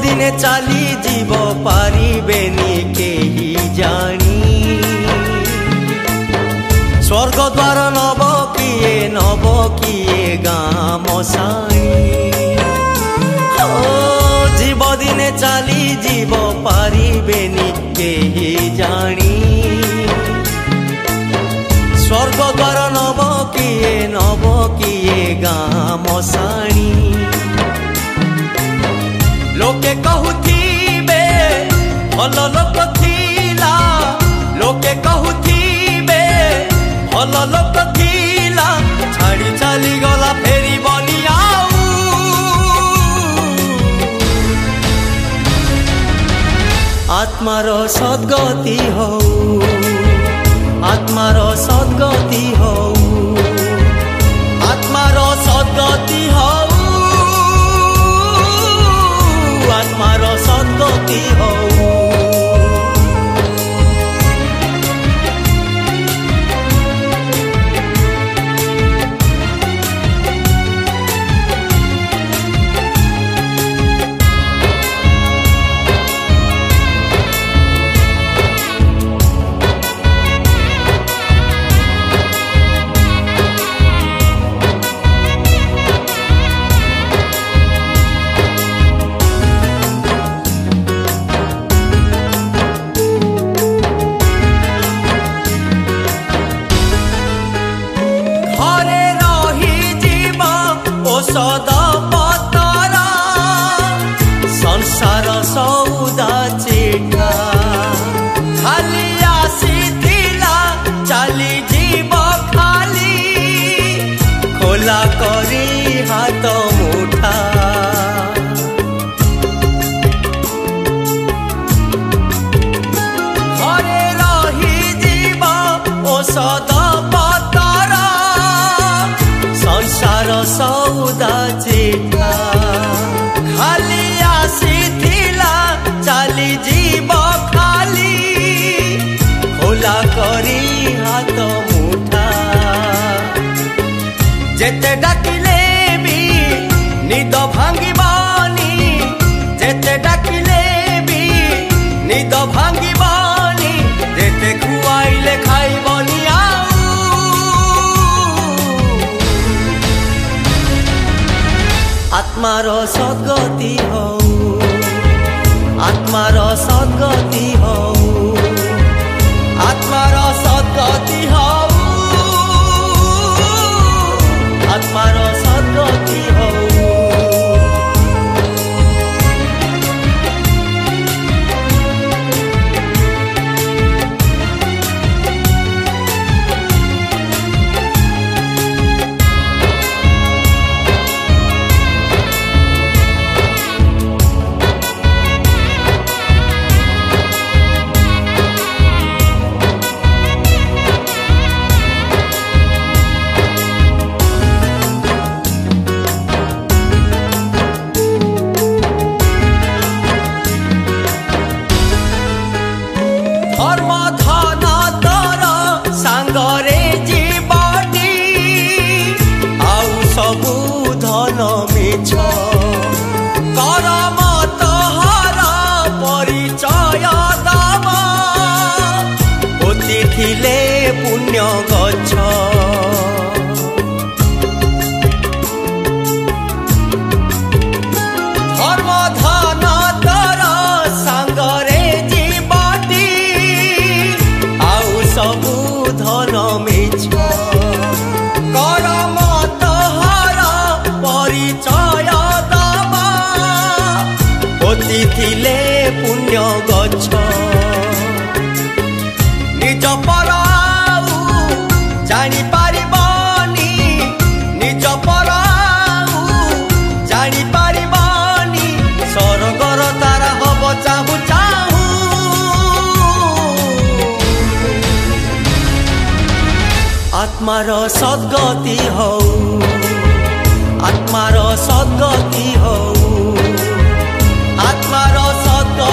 दिने चली जीव पारिबेनी केही जानी स्वर्ग द्वार नब किए गाँ मशाणी जीव दिने चली जीव पारिबेनी केही जानी स्वर्ग द्वार नब किए गाँ मशाणी लोके कहूथिबे भल लोक थिला लोके कहूथिबे भल लोक थिला छाड़ी चली गला फेरी बनी आऊ आत्मार सद्गति हो आत्मार सद्गति हो आत्मार सद्गति हो आत्मार सद्गति हो सदा पतरा संसार सौदा चिठा खाली आसीथिला चली जीव खाली खोला करी हाथ मुठा घरे रही जीव ओ सदा पतरा संसार सौदा चिठा खाली आसीथिला चली जीव खाली खोला करी हाथ मुठा जेते डाकिले भी निद भांगिबानी जेते डाकिले भी निद भांगिबानी जेते खुआइले खाइबनी आत्मार सद्गति हो आत्मार सद्गति हो आत्मार सद्गति हो आत्मार सद्गति हो धर्म धन तर सांगरे जीवटी आउ सबु धन मिछ करम तोहर परिचय दब पोति थिले पुण्य गछ धर्म धन तर सांगरे सबु धन मिछ करम तोहर परिचय दब पोति थिले पुण्य गछ निज पर जानी पारिबनी निज पर जानी पारिबनी स्वर्गर तारा हब चाहू चाहू आत्मार सद्गति हो आत्मार सद्गति हो आत्मार सद्गति